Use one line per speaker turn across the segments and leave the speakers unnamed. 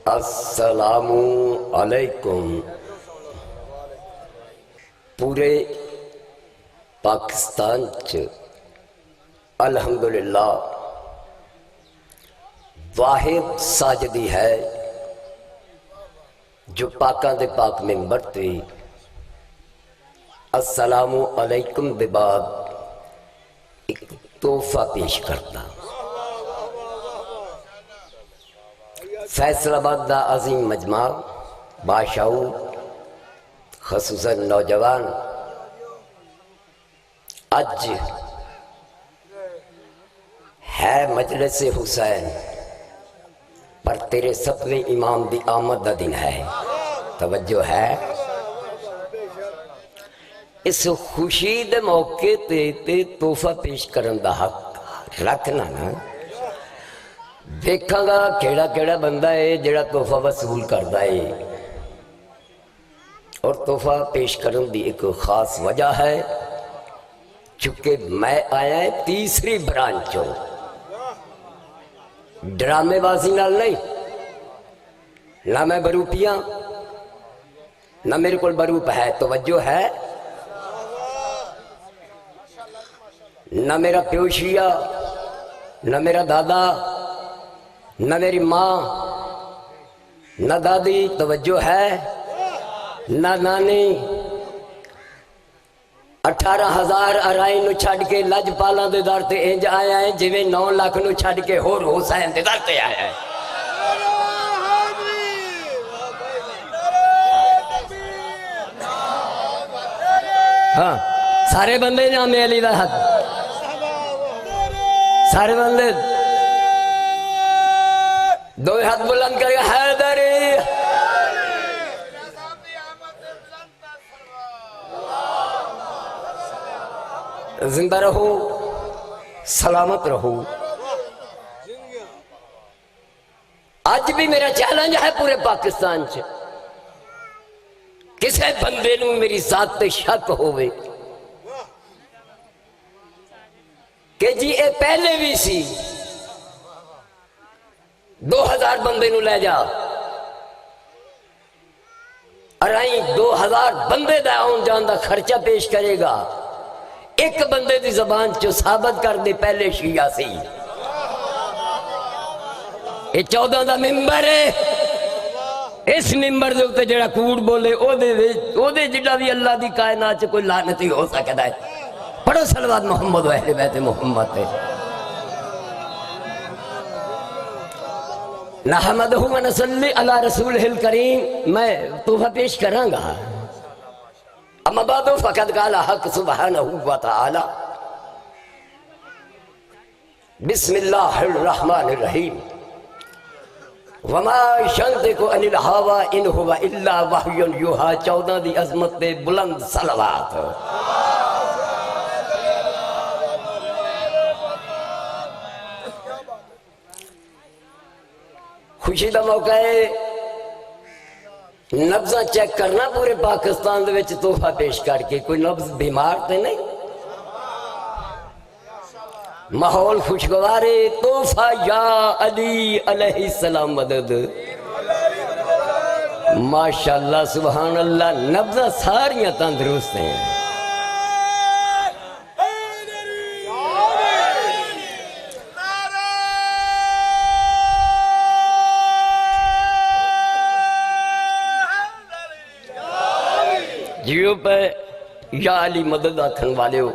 السلام علیکم۔ پورے پاکستان چ الحمدللہ واحد ساجدی ہے جو پاکاں دے پاک منبر تے السلام علیکم دے بعد ایک تحفہ پیش کرتا۔ فیصل آباد دا عظیم مجمع باشعور خصوصاً نوجوان اج ہے مجلس حسین پر تیرے سپنے امام دی آمد دا دن ہے۔ توجہ ہے اس خوشی دے موقع تے تحفہ پیش کرن دا حق رکھنا نا۔ دیکھاں گا کیڑا کیڑا بندہ ہے جڑا تحفہ وصول کردا ہے، اور تحفہ پیش کرن دی ایک خاص وجہ ہے، چونکہ میں آیا ہے تیسری برانچوں، ڈرامے بازی نال نہیں، نہ میں بروپیاں نہ میرے کو بروپ ہے، توجہ ہے، نہ میرا پیوشیا نہ میرا دادا نہ میری ماں نہ دادی، توجہ ہے، نہ نانی، 18,000 ارائی نو چھڑ کے لج پالاں دے در تے انج آیا ہے جویں 9 لاکھ نو چھڑ کے ہور حسین دے در تے آیا ہے۔ ہاں سارے بندے جامع علی دا حق، سارے بندے دو ہاتھ بلند کر کے حیدری، زندہ رہو، سلامت رہو۔ آج بھی میرا چیلنج ہے پورے پاکستان سے، کسے بندے نو میری ذات تے شک ہوئے کہ جی اے پہلے بھی سی 2000 بندے نو لے جا، ارائی 2000 بندے دا آن جان دا خرچہ پیش کرے گا، ایک بندے دی زبان چو ثابت کر دے پہلے شیعہ سی۔ یہ 14 دا ممبر ہے، اس ممبر دے ہوتے جڑا کوڑ بولے او دے جڑا بھی اللہ دی کائنات چ کوئی لعنتی ہو سکتا ہے۔ پڑھو صلوات محمد و اہل بیت محمد ہے۔ نحمدہ و نصلی علی رسولہ الکریم، میں تحفہ پیش کراں گا۔ اما بعد فقد قال حق سبحانہ و تعالی، بسم اللہ الرحمن الرحیم، وما ينطق عن الهوى ان هو الا وحی یوحی۔ 14 دی عظمت دے بلند صلوات۔ خوشی دا موقع ہے، نبضاں چیک کرنا پورے پاکستان دے وچ تحفہ پیش کر کے، کوئی نبض بیمار تے نہیں، ماحول خوشگوار ہے۔ تحفہ یا علی علیہ السلام مدد، ماشاءاللہ سبحان اللہ، نبضاں ساریاں تندرست ہیں۔ جیو پہ یا علی مدد آکھن والے ہو،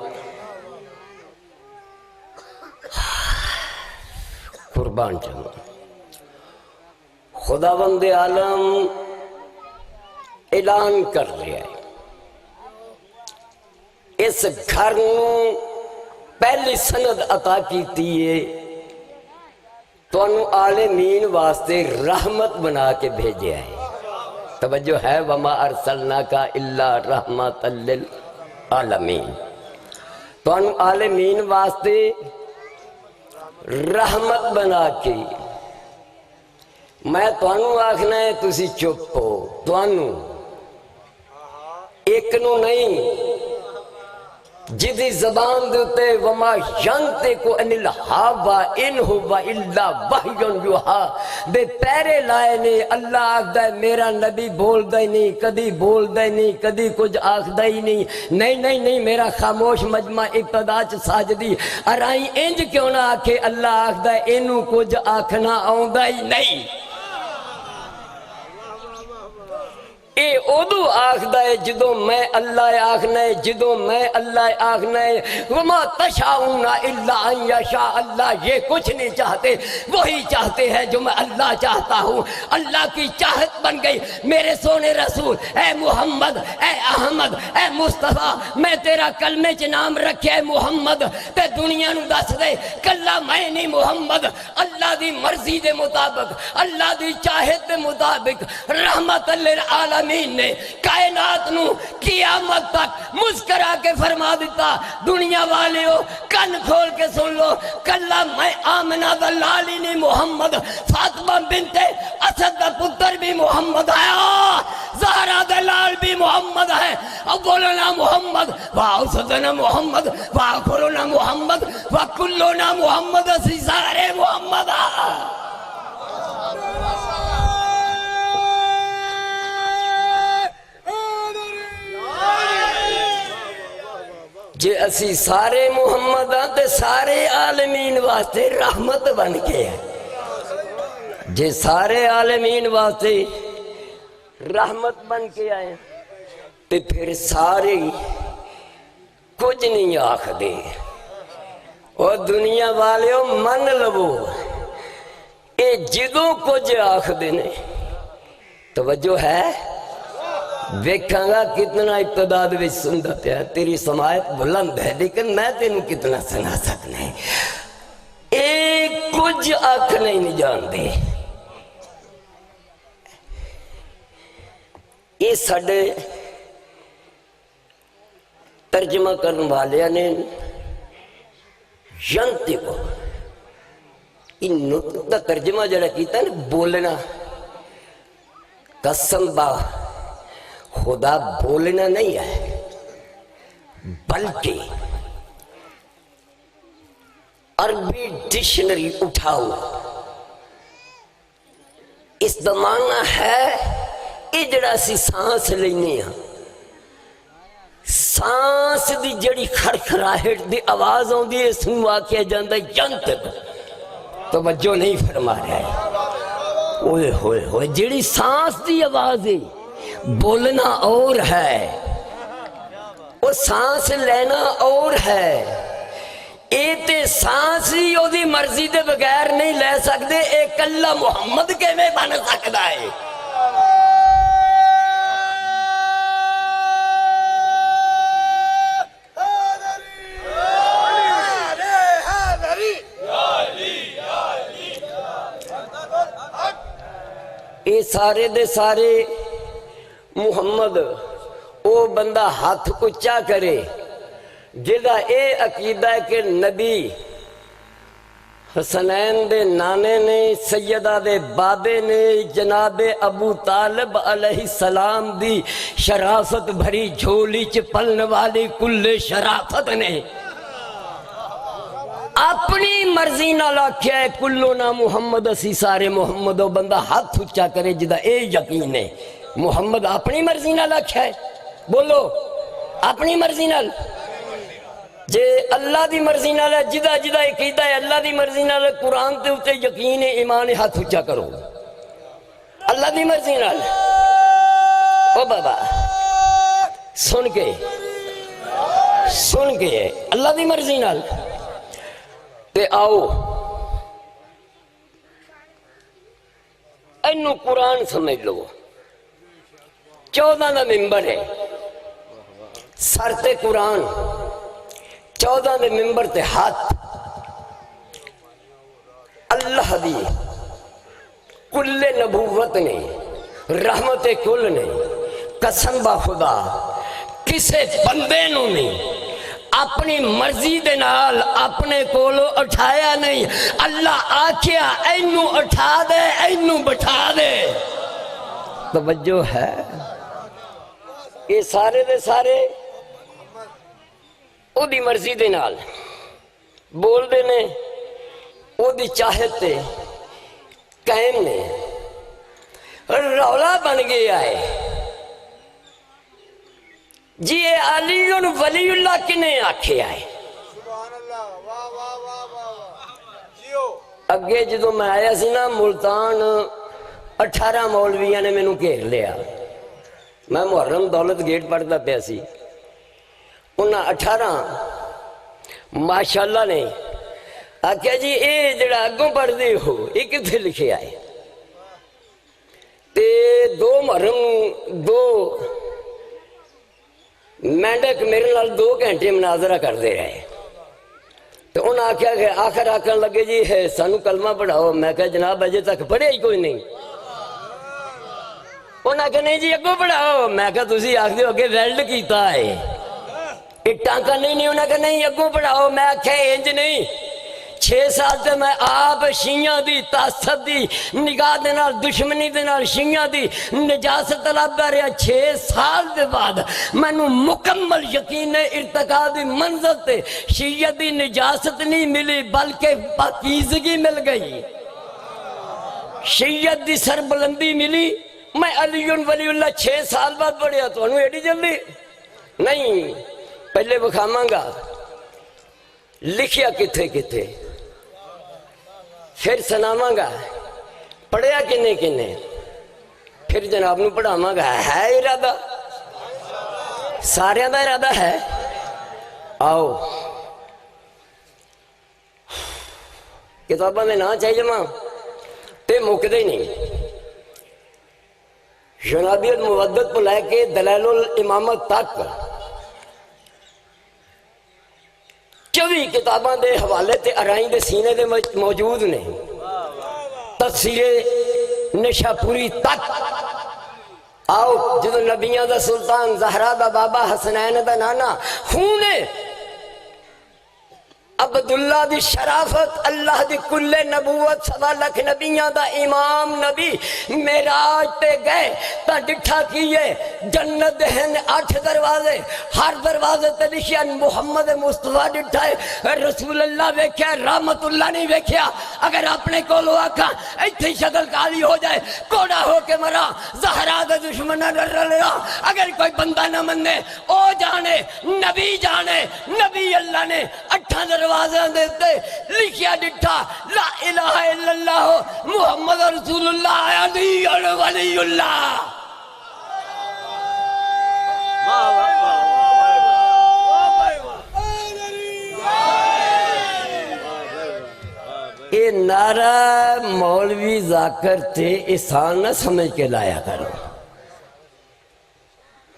قربان جاؤں۔ خداوند عالم اعلان کر رہا ہے، اس گھر نوں پہلی سند عطا کیتی ہے، تو انہوں عالمین واسطے رحمت بنا کے بھیجے ہے۔ توجہ ہے، وَمَا أَرْسَلْنَاكَ إِلَّا رَحْمَةً لِلْعَالَمِينَ، تو ان عالمین واسطے رحمت بنا کے میں توانوں آکھنا ہے تسی چپ ہو، توانوں ایک نو نہیں جدی زبان دیتے وما ینتے کو ان الہوا ان ہوا الا وحیون یوہا دے پیرے لائے نہیں اللہ آکھ دے میرا نبی بول دے نہیں کدی بول دے نہیں کدی کچھ آکھ دے نہیں نہیں میرا خاموش مجمع ابتدا چ ساجدی ارائی انج کیوں نہ آکھے اللہ آکھ دے انو کچھ آکھنا آؤں دے نہیں اے ادو آخدہ ہے جدو میں اللہ آخنا ہے جدو میں اللہ آخنا ہے وما تشاؤون الا ان یشاء اللہ یہ کچھ نہیں چاہتے وہی چاہتے ہیں جو میں اللہ چاہتا ہوں اللہ کی چاہت بن گئی میرے سونے رسول اے محمد اے احمد اے مصطفیٰ میں تیرا کلمے چ نام رکھے اے محمد تے دنیا نو دس دے کلا میں نہیں محمد اللہ دی مرضی دے مطابق اللہ دی چاہت دے مطابق رحمت للعالمین نے کائنات نو قیامت تک مسکرا کے فرما دیتا دنیا والے ہو کن کھول کے سن لو کلا میں آمنہ دا لالی نہیں محمد فاطمہ بنت اسد دا پتر بھی محمد آیا زہرا دا لال بھی محمد ہے اولنا محمد واؤسدنا محمد واخرنا محمد وکلنا محمد اسی سارے محمد جے اسی سارے محمد آتے سارے عالمین واسطے رحمت بن کے ہیں جے سارے عالمین واسطے رحمت بن کے آئے تے پھر سارے کچھ نہیں آکھ دے اور دنیا والے من لو اے جدوں کچھ آکھ دینے توجہ ہے دیکھاں گا کتنا ابتداد بھی سندہ پیا تیری سماعت بلند ہے لیکن میں تینوں کتنا سنا سکنا ہے ایک کچھ آنکھ نہیں جان دے یہ ساڑھے ترجمہ کرنے والے نے ینتی کو ان نطق کا ترجمہ جڑا کیتا ہے بولنا قسم با خدا بولنا نہیں ہے بلکہ عربی ڈکشنری اٹھاؤ اس زمانہ ہے یہ جڑا سی سانس لینے ہیں سانس دی جڑی کھڑکھڑاہٹ دی آواز ہوں دی اس نو آکھیا جاندہ ینطق توجہ نہیں فرما رہا ہے اوئے ہوئے ہوئے جڑی سانس دی آواز ہے بولنا اور ہے وہ سانس لینا اور ہے ایتے سانس ہی او دی مرضی دے بغیر نہیں لے سکتے ایک اللہ محمد کے میں بن سکتا ہے اے سارے دے سارے محمد او بندہ ہاتھ اچھا کرے جدہ اے عقیدہ ہے کہ نبی حسنین دے نانے نے سیدہ دے بابے نے جناب ابو طالب علیہ السلام دی شرافت بھری جھولی چپلن والی کل شرافت نے اپنی مرضی نہ لکھیا ہے کلو نا محمد اسی سارے محمد و بندہ ہاتھ اچھا کرے جدہ اے یقین ہے محمد اپنی مرضی نہ لکھیا ہے بولو اپنی مرضی نہ جے اللہ دی مرضی نہ لے جدہ جدہ عقیدہ ہے اللہ دی مرضی نہ لے قرآن تے اتے یقین ہے ایمان ہاتھ اچھا کرو اللہ دی مرضی نہ لے او بابا سن کے اللہ دی مرضی نہ لے تے آؤ اینو قرآن سمجھ لو 14 دا ممبر ہے سر تے قرآن 14 دے ممبر تے ہاتھ اللہ دی کل نبوت نے رحمت کل نے قسم با خدا کسے بندے نو نہیں اپنی مرضی دے نال اپنے کولو اٹھایا نہیں اللہ آکھیا اینو اٹھا دے اینو بٹھا دے توجہ ہے یہ سارے دے سارے او دی مرضی دے نال بول دے نے، او دی چاہت تے قائم نے، رولا بن گیا ہے جی اے علی ولی اللہ کنے آکھے آئے۔ اگے جدو میں آیا سی نا ملتان 18 مولویاں نے مینوں گھیر لیا، میں محرم دولت گیٹ پڑھتا پیا سی، انہاں 18 ماشاءاللہ نے آکھیا جی اے جڑا اگوں پڑھ دے ہو یہ کتھے لکھے آئے؟ تے 2 محرم 2 مینڈک میرے نال 2 گھنٹے مناظرہ کر دے رہے، تو انہوں نے آکھیا کہ آخر آکھن لگے جی ہے سانو کلمہ پڑھاؤ، میں کہا جناب اجے تک پڑھے ہی کوئی نہیں، انہوں نے کہا نہیں جی اگوں پڑھاؤ، میں کہا تسی آکھ دیو اگے ویلڈ کیتا ہے ٹانکا نہیں، انہوں نے کہا نہیں اگوں پڑھاؤ، میں آکھیا انج نہیں، 6 سال تے میں آپ شیعہ دی تعصب دی نگاہ دے نال دشمنی دے نال شیعہ دی نجاست طلب کر رہا، 6 سال دے بعد مینوں مکمل یقین ارتقاء دی منزل تے شیعہ دی نجاست نہیں ملی بلکہ پاکیزگی مل گئی، شیعہ دی سربلندی ملی۔ میں علی ولی اللہ 6 سال بعد پڑھیا، تو انہوں ایڈی جلدی نہیں، پہلے بکھاماں گا لکھیا کتھے کتھے، پھر سناماں گا پڑھیا کنے کنے، پھر جناب نو پڑھاماں گا۔ ہے ارادہ سارے دا ارادہ ہے؟ آؤ کتابہ میں نہ چاہیے ماں تے مکدے نہیں، جنابیت مودت کو لے کے دلائل الامامت تک 24 کتاباں دے حوالے تے ارائیں دے سینے دے موجود نے، تفسیر نشاپوری تک آؤ، جدو نبیاں دا سلطان زہرا دا بابا حسنین دا نانا خونے عبداللہ دی شرافت اللہ دی کل نبوت 1.25 لاکھ نبیاں دا امام نبی معراج تے گئے تا ڈٹھا کیے جنت ہیں 8 دروازے، ہر دروازے تے لکھیا محمد مصطفیٰ ڈٹھا ہے، رسول اللہ ویکھیا رحمت اللہ نہیں ویکھیا۔ اگر اپنے کو لو آکھا ایتھی شکل کالی ہو جائے کوڑا ہو کے مرا، زہرا دے دشمن نہ رلیا، اگر کوئی بندہ نہ منے او جانے نبی جانے، نبی اللہ نے 8 دروازے دیتے لکھیا ڈٹھا لا الہ الا اللہ محمد رسول اللہ علی ولی اللہ۔ یہ نعرہ مولوی ذاکر تھے، احسان نہ سمجھ کے لایا کرو،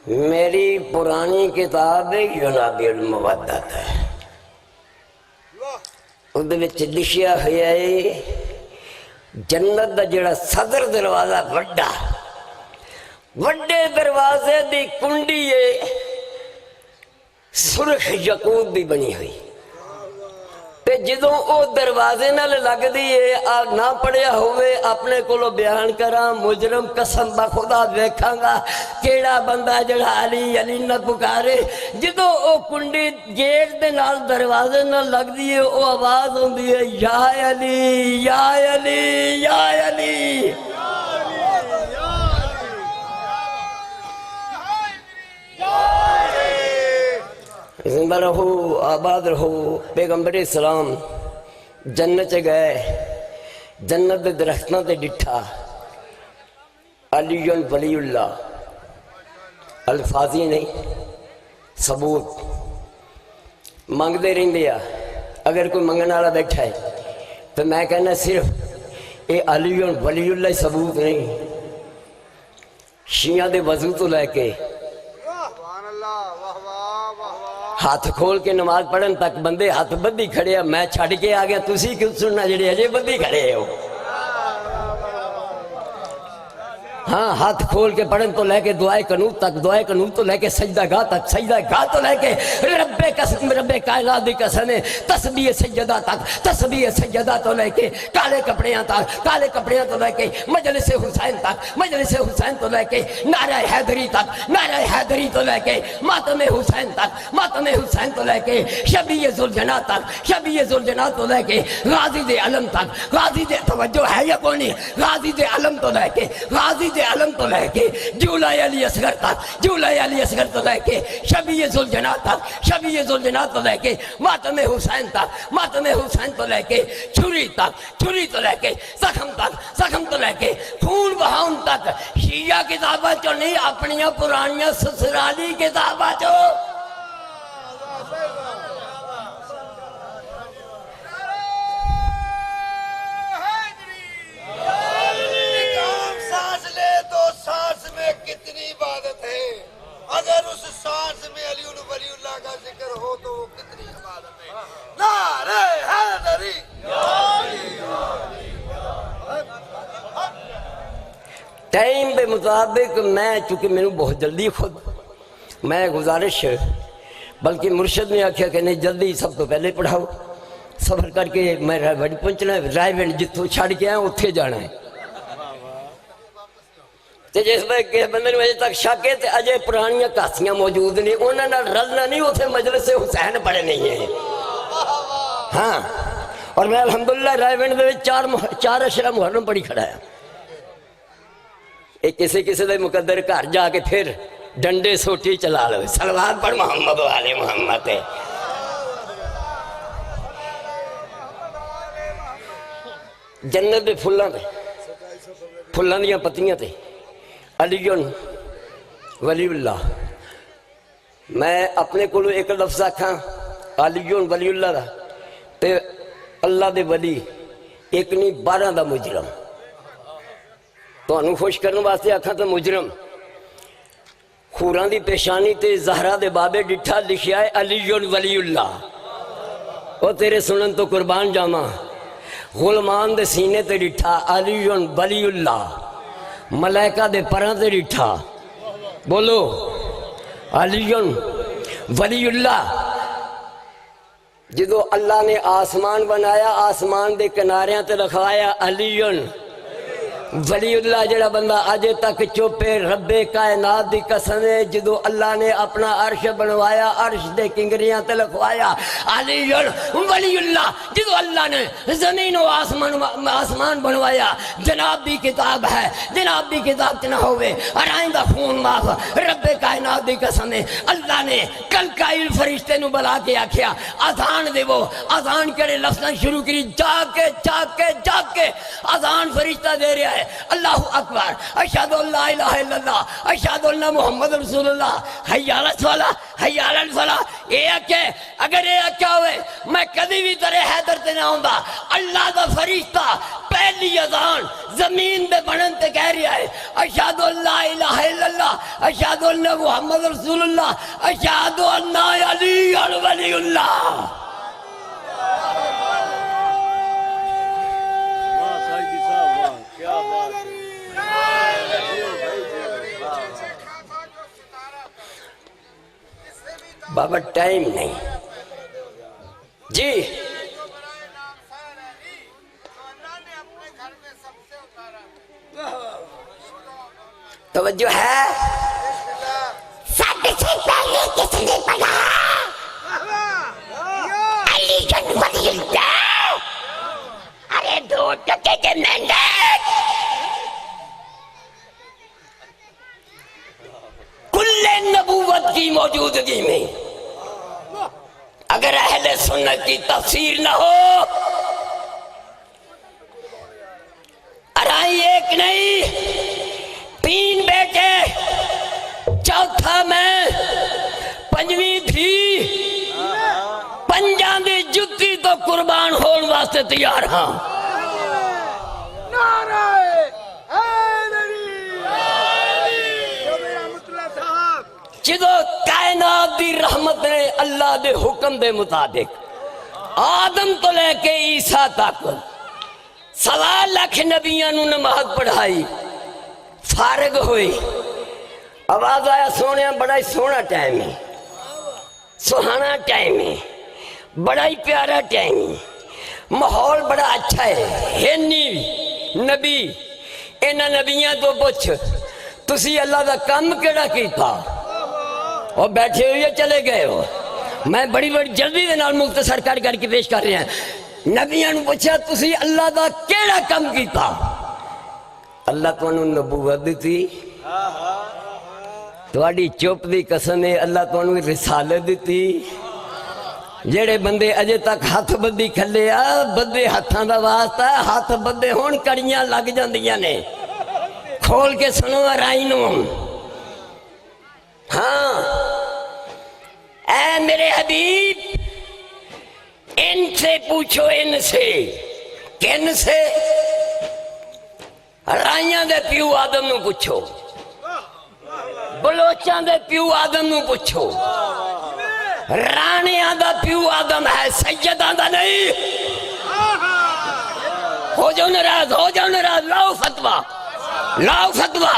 میری پرانی کتاب ینابی المودت ہے، اُدھے وچ لکھیا ہویا ہے جنت دا جڑا صدر دروازہ وڈے دروازے دی کنڈی ہے سرخ یاقوت دی بنی ہوئی، تے جدوں او دروازے نال لگ دیئے نہ پڑھیا ہوئے اپنے کولو بیان کراں مجرم قسم بخدا دیکھاں گا کیڑا بندہ جڑا علی علی نہ پکارے، جدوں او کنڈی گیٹ دے نال دروازے نال لگ دیئے او آواز ہوندی ہے یا علی یا علی یا علی۔ زندہ رہو آباد رہو، پیغمبر اسلام جنت گئے، جنت دے درختوں تے ڈٹھا علی ولی اللہ، الفاظی نہیں ثبوت مانگ دے رہیں دیا۔ اگر کوئی منگن والا بیٹھا ہے تو میں کہنا صرف اے علی ولی اللہ ثبوت نہیں، شیعہ دے وضو تو لے کے ہاتھ کھول کے نماز پڑھن تک بندے ہاتھ بدھی کھڑے ہیں، میں چھڑ کے آ گیا تسی کیوں سننا جڑے اجے بدھی کھڑے ہو۔ ہاں ہاتھ کھول کے پڑھن تو لے کے دعائے قنوت تک، دعائے قنوت تو لے کے سجدہ گاہ تک، سجدہ گاہ تو لے کے رب کائنات دی قسم تسبیح سجدہ تک، تسبیح سجدہ تو لے کے کالے کپڑیاں تک، کالے کپڑیاں تو لے کے مجلس حسین تک، مجلس حسین تو لے کے نعرہ حیدری تک، نعرہ حیدری تو لے کے ماتم حسین تک، ماتم حسین تو لے کے شبیہ ذوالجناح تک، شبیہ ذوالجناح تو لے کے غازی دے علم تک، غازی دے توجہ ہے یا کونی، غازی دے علم تو لے کے، غازی دے علم تو لے کے جولہ علی اصغر تک، جولہ علی اصغر تو لے کے شبیہ ذوالجناح تک، شبیہ ذوالجناح تو لے کے ماتم حسین تک، ماتم حسین تو لے کے چھری تک، چھری تو لے کے زخم تک، زخم تو لے کے خون بہاؤن تک، شیعہ کتابہ چو نہیں اپنیاں پرانیاں سسرالی کتابہ چو
کتنی عبادت ہے، اگر اس سانس میں علی ولی اللہ کا ذکر ہو تو وہ کتنی عبادت ہے۔ نعرہ حیدری
ٹائم کے مطابق میں چونکہ میں نے بہت جلدی خود میں گزارش بلکہ مرشد نے آکھیا کہ نہیں جلدی سب تو پہلے پڑھاؤ، سفر کر کے میں رائے بڑی پہنچنا ہے، رائے بڑی جتوں چھڑ کے آئے اتھے جانا ہے تے جس میں کہ بندے نے اجے تک شک ہے تے اجے پرانیاں کاسیاں موجود نہیں، انہاں نال رلنا نہیں، اتھے مجلس حسین پڑے نہیں ہیں۔ ہاں اور میں الحمدللہ رائے بنڈ دے چار اشرا محرم پڑھی کھڑا ہے۔ ایک کسی دے مقدر گھر جا کے پھر ڈنڈے سوٹی چلا لو، صلوات پڑھ محمد و آل محمد ہے۔ جنت دے پھلاں تے پھلاں دیاں پتیاں تے علی ولی اللہ، میں اپنے کو ایک لفظ آکھاں علی ولی اللہ دا تے اللہ دے ولی ایک نہیں 12 دا مجرم، تو انہوں خوش کرنے واسطے آکھاں تو مجرم خوران دی پیشانی تے زہرہ دے بابے ڈٹھا لکھیا ہے علی ولی اللہ، وہ تیرے سنن تو قربان جاما، غلمان دے سینے تے ڈٹھا علی ولی اللہ، ملائکہ دے پران تے ڈٹھا بولو علی ولی اللہ۔ جدو اللہ نے آسمان بنایا آسمان دے کناریاں تے رکھوایا علی ولی اللہ، جڑا بندہ آجے تک چوپے رب کائنات دی قسم ہے، جدو اللہ نے اپنا عرش بنوایا عرش دے کنگریاں تے لکھوایا علی ولی اللہ، جدو اللہ نے زمین و آسمان بنوایا جناب دی کتاب ہے، جناب دی کتاب چنہ ہوئے ارائیں دا خون معاف، رب کائنات دی قسم ہے اللہ نے کلکائل فرشتے نو بلا کے آکھیا اذان دے، وہ اذان کرے لفظاں شروع کری جاگ کے اذان فرشتہ دے رہا ہے اللہ اکبر اشہد ان لا الہ الا اللہ اشہد ان محمد رسول اللہ حی علی الصلاۃ حی علی الفلاح۔ اگر یہ کیا ہوئے میں کدی بھی تیرے حیدر تے نہ ہوندا، اللہ دا فرشتہ پہلی اذان زمین دے بنن تے کہہ رہا ہے اشہد ان لا الہ الا اللہ اشہد ان محمد رسول اللہ اشہد ان علی ولی اللہ۔ بابا ٹائم نہیں جی، توجہ ہے سب سے پہلے کس نے پڑھا علی ولی اللہ؟ ارے 2 ٹکے کے مینڈیٹ کل نبوت کی موجودگی میں اگر اہل سنت کی تفسیر نہ ہو، ارائی ایک نہیں 3 بیٹے، چوتھا میں، 5ویں تھی، 5 دی جتی تو قربان ہون واسطے تیار ہاں۔ جدو کائنات دی رحمت نے اللہ دے حکم دے مطابق آدم تو لے کے عیسیٰ تک 1.25 لاکھ نبیاں نو نماز پڑھائی، فارغ ہوئی آواز آیا سونے بڑا ہی سونا ٹائم ہے سہانا ٹائم ہے بڑا ہی پیارا ٹائم ہے ماحول بڑا اچھا ہے نہیں نبی انہاں نبیاں تو پوچھ تسی اللہ دا کم کیڑا کیتا اور بیٹھے ہوئے چلے گئے ہو میں بڑی جلدی دے نال مختصر کر کے پیش کر رہے ہیں نبیاں نو پوچھا تسی اللہ دا کیڑا کم کیتا اللہ تانوں نبوت دتی تہاڈی چپ دی قسم ہے اللہ تانوں رسالت دتی جڑے بندے اجے تک ہاتھ بندی کھلے بندے ہاتھاں دا واسطہ ہاتھ بندے ہون کڑیاں لگ جاندیاں نے کھول کے سنو رائی نو ہاں اے میرے حبیب ان سے پوچھو ان سے کن سے رائیاں دے پیو آدم نو پوچھو بلوچاں دے پیو آدم نو پوچھو رانیاں دا پیو آدم ہے سیداں دا نہیں ہو جاؤ ناراض لاؤ فتوہ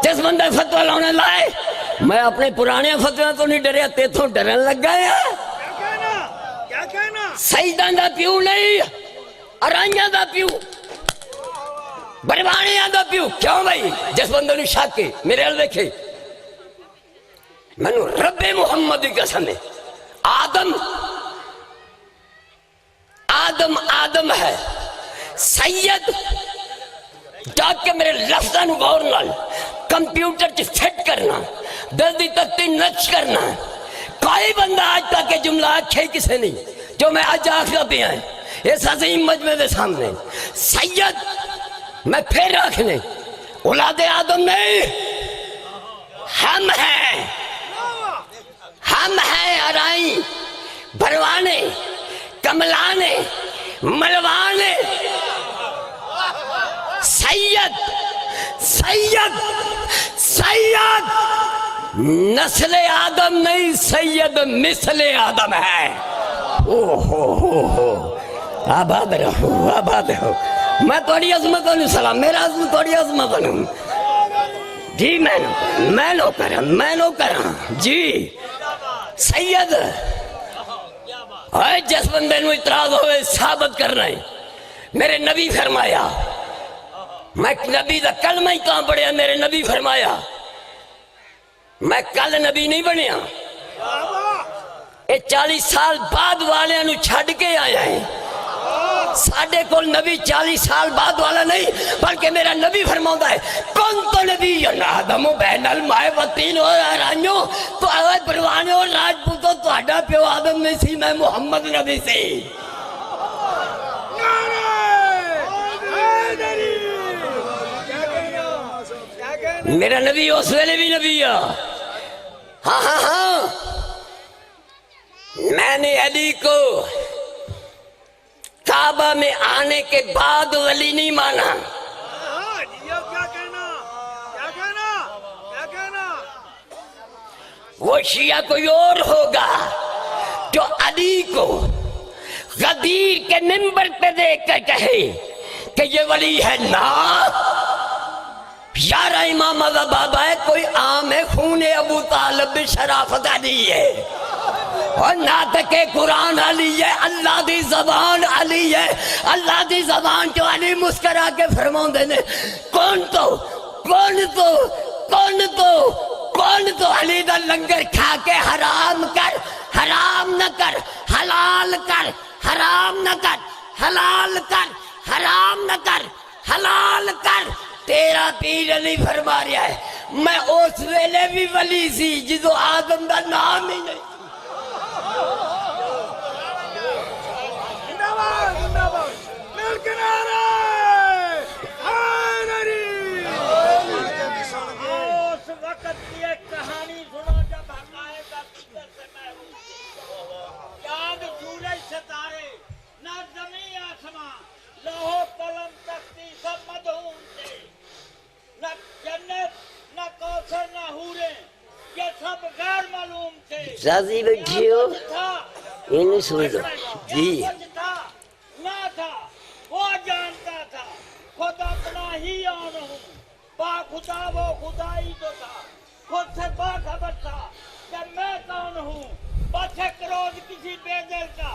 جس بندے فتوہ لاؤنے لائے میں اپنے پرانے فتوہ تو نہیں ڈریا تیتھوں ڈرن لگ گیا سیداں دا پیو نہیں ارائیاں دا پیو بڑوانیاں دا پیو کیوں بھائی جس بندے نے شک کے میرے حال دیکھے میں نے رب محمد کی قسم ہے آدم ہے سید جاگ کے میرے لفظاں نو غور نال کمپیوٹر چ فٹ کرنا دردی تکتی نقش کرنا کوئی بندہ آج تک کے جملہ آکھے کسے نہیں جو میں آج آخلا پہ آئیں اس عظیم مجمع دے سامنے سید میں پھر رکھنے اولاد آدم نہیں ہم ہیں ارائیں بھروانے کملانے ملوانے سید نسل آدم نہیں سید مثل آدم ہے آباد رہو میں توڑی عظمت انہوں سلام میرا عظمت توڑی عظمت انہوں جی میں لو کرا جی سید جس بندے نو اعتراض ہوئے ثابت کرنا ہے میرے نبی فرمایا میں نبی دا کلمہ ہی کہاں پڑھیا میرے نبی فرمایا میں کل نبی نہیں بنیا یہ 40 سال بعد والے نو چھڑ کے آیا ہے ساڑھے کول نبی 40 سال بعد والا نہیں بلکہ میرا نبی فرماؤں ہے کون تو نبی آدم بین المائے وطین اور ارانیوں تو آئے بروانوں اور راجپوتوں تو اڈا پیو آدم میں سی میں محمد نبی سے میرا نبی اس ویلے بھی نبی ہے ہاں میں نے علی کو کعبہ میں آنے کے بعد ولی نہیں مانا وہ شیعہ کوئی اور ہوگا جو علی کو غدیر کے منبر پہ دیکھ کر کہے کہ یہ ولی ہے نا یار امام بابا ہے کوئی عام ہے خون ابو طالب شرافت علی ہے اور ناطق قرآن علی ہے اللہ دی زبان علی ہے اللہ دی زبان جو علی مسکرا کے فرماؤں دینے کون تو علی دا لنگر کھا کے حرام کر حرام نہ کر حلال کر حرام نہ کر حلال کر حرام نہ کر حلال کر تیرا پیر علی فرما رہا ہے میں اس ویلے بھی ولی سی جدو آدم دا نام ہی نہیں راضی بیٹھی ہو انہیں سمجھو جی
نہ تھا وہ جانتا تھا خود اپنا ہی آن ہوں خدا وہ خدائی تو تھا، خود سے باخبر تھا کہ میں کون ہوں، بس ایک روز کسی بے دل کا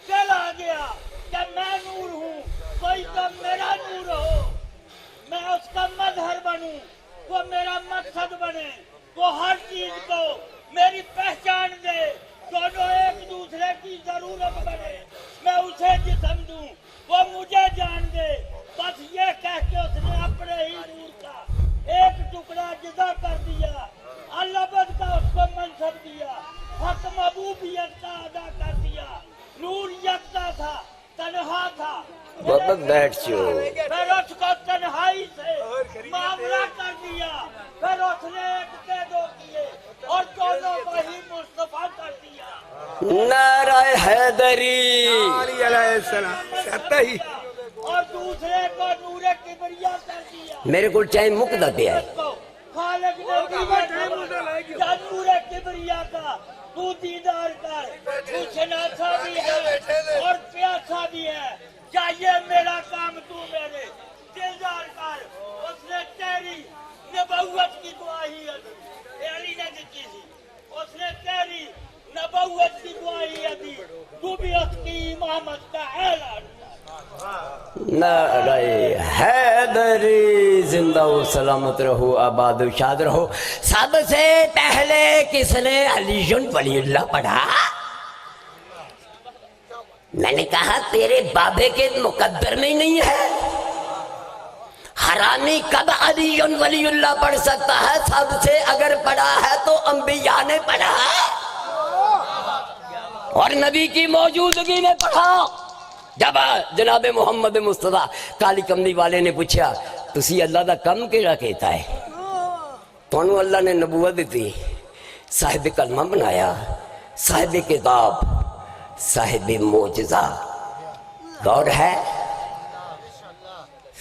دل آ گیا کہ میں نور ہوں، کوئی تو میرا نور ہو، میں اس کا مظہر بنوں، وہ میرا مقصد بنے، وہ ہر چیز کو میری پہچان دے، دونوں ایک دوسرے کی ضرورت بنے، میں اسے جسم دوں، وہ مجھے جان دے، بس یہ کہہ کے اس نے اپنے ہی نور کا ایک ٹکڑا جدا کر دیا، البد کا اس کو منصب دیا، حق محبوبیت کا ادا کر دیا، نور یکتا تھا، تنہا تھا،
بابا بیٹھ جاؤ۔
پھر اس کو تنہائی سے معاملہ کر دیا، پھر اس نے ایک کے دو کیے اور دونوں وہی مصطفیٰ کر دیا،
نعرہ حیدری،
علی علیہ السلام ساتھی
اور دوسرے کو نور کبریا کر دیا۔
میرے کو ٹائم مکدا پیا ہے۔
خالق نے یا نور کبریا کا تو دیدار کر، تو شناسا بھی ہے اور پیاسا بھی ہے، چاہیے میرا کام تو میرے دیدار کر۔ اس نے تیری نبوت کی گواہی علی نے دی تھی، اس نے تیری نبوت کی گواہی دی، تو بھی اس کی امامت کا اعلان۔
نعرہ حیدری، زندہ و سلامت رہو، آباد و شاد رہو۔ سب سے پہلے کس نے علی ولی اللہ پڑھا؟ میں نے کہا تیرے بابے کے مقدر میں ہی نہیں ہے، حرامی کب علی ولی اللہ پڑھ سکتا ہے؟ سب سے اگر پڑھا ہے تو انبیاء نے پڑھا اور نبی کی موجودگی میں پڑھا۔ جب جناب محمد مصطفیٰ کالی کملی والے نے پوچھا تسی اللہ دا کم کیڑا کہتا ہے؟ تو انہوں اللہ نے نبوت دی، صاحب کلمہ بنایا، صاحب کتاب، صاحب معجزہ۔ غور ہے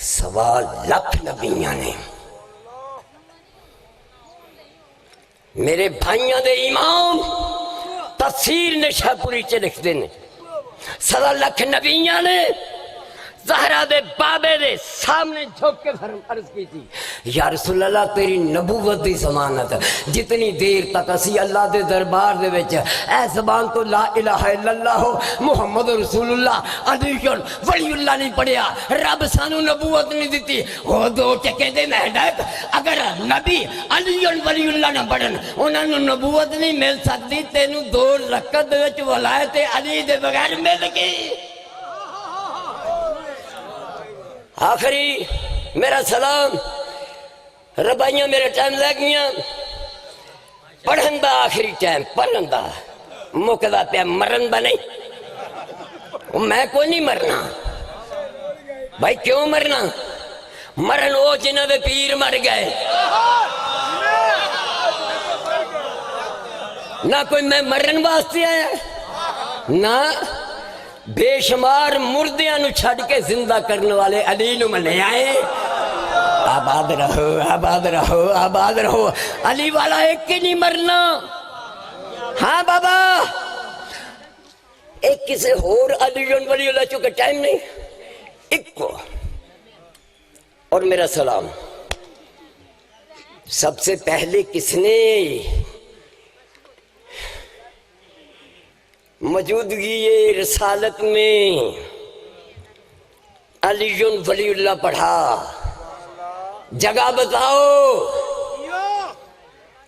1.25 لاکھ نبیاں نے، میرے بھائیاں دے امام تفسیر نشہ پوری چے لکھ دینے، 1.25 لاکھ نبیاں نے زہرا دے بابے دے سامنے جھوک کے عرض کی تھی، یا رسول اللہ تیری نبوت دی ضمانت، جتنی دیر تک اسی اللہ دے دربار دے وچ اے زبان تو لا الہ الا اللہ ہو محمد رسول اللہ علی ولی اللہ نہیں پڑھیا، رب سانو نبوت نہیں دیتی۔ وہ دو ٹکے دے مہڈک اگر نبی علی ولی اللہ نہ پڑھن انہاں نو نبوت نہیں مل سکتی، تینو 2 رکعت دے وچ ولایت علی دے بغیر مل گئی۔ آخری میرا سلام، ربائیاں میرے ٹائم لگ گیا، پڑھن دا آخری ٹائم، پڑھن دا مکدا پیا، مرن دا نہیں۔ میں کوئی نہیں مرنا بھائی، کیوں مرنا؟ مرن وہ جنہاں دے پیر مر گئے، نہ کوئی میں مرن واسطے آیا، نہ بے شمار مردیاں نو چھڑ کے زندہ کرنے والے علی نو منے آئے۔ آباد رہو، آباد رہو، آباد رہو، علی والا ایک کی نہیں مرنا۔ ہاں بابا، ایک کسے اور علی ولی اللہ چکے ٹائم نہیں، ایک کو۔ اور میرا سلام سب سے پہلے کس نے موجودگی رسالت میں علی ولی اللہ پڑھا؟ جگہ بتاؤ۔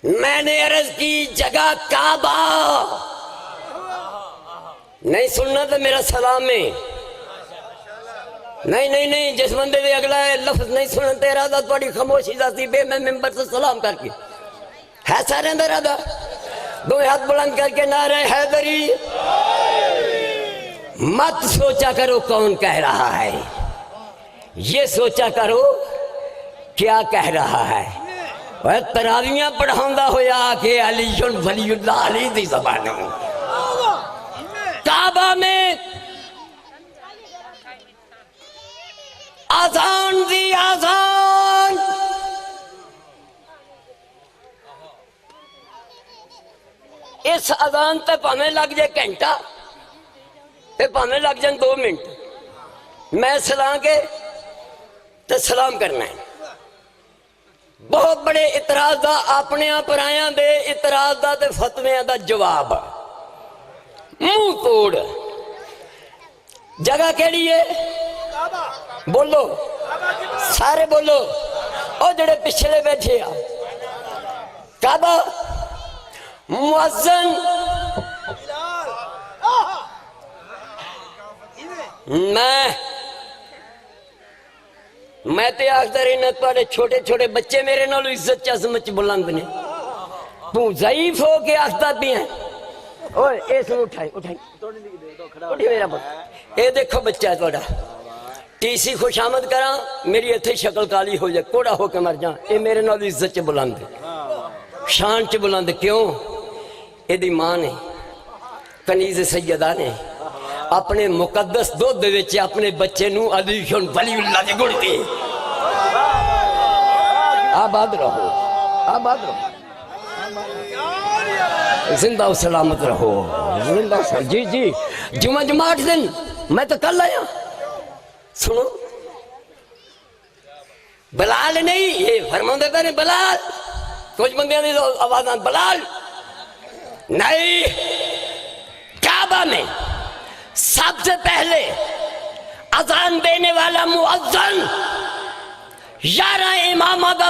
میں نے عرض کی جگہ کعبہ، نہیں سننا تو میرا سلام میں، نہیں جس بندے دے اگلا لفظ نہیں سننا تیرا دا تھوڑی خاموشی جاتی بے، میں ممبر سے سلام کر کے ہے سارے اندر آدھا دو ہاتھ بلند کر کے نعرہ حیدری۔ مت سوچا کرو کون کہہ رہا ہے، یہ سوچا کرو کیا کہہ رہا ہے۔ وہ تراویاں پڑھاؤں ہویا کہ علی ولی اللہ علی دی زبانوں، کعبہ میں آزان دی آزان، اس اذان تے پہمیں لگ جائے گھنٹہ تے پہمیں لگ جائیں 2 منٹ، میں سلام کے تے سلام کرنا ہے۔ بہت بڑے اعتراض دا اپنے پرایاں دے اعتراض دا تے فتویاں دا جواب منہ توڑ جگہ کیڑی ہے بولو سارے بولو او جڑے پچھلے بیٹھے آ کعبہ مؤذن میں تے آخدا رہنا تواڈے چھوٹے چھوٹے بچے میرے نال عزت چ عظمت بلند نے تو ضعیف ہو کے آخدا پیا اوئے اس نو اٹھائی اٹھی میرا پتر اے دیکھو بچہ ہے تواڈا ٹی سی خوش آمد کراں میری اتھے شکل کالی ہو جائے کوڑا ہو کے مر جاں اے میرے نال عزت چ بلند شان چ بلند کیوں اے دی ماں نے کنیز سیدہ نے اپنے مقدس دودھ وچ اپنے بچے نو علی ولی اللہ دی گڑ دی آباد رہو آباد رہو زندہ و سلامت رہو زندہ جی جی جمعہ 8 دن میں تو کل آیا سنو بلال نہیں یہ فرماندے پہ بلال کچھ بندیاں دی آوازاں بلال نہیں کعبہ میں سب سے پہلے اذان دینے والا مؤذن 11 امامہ دا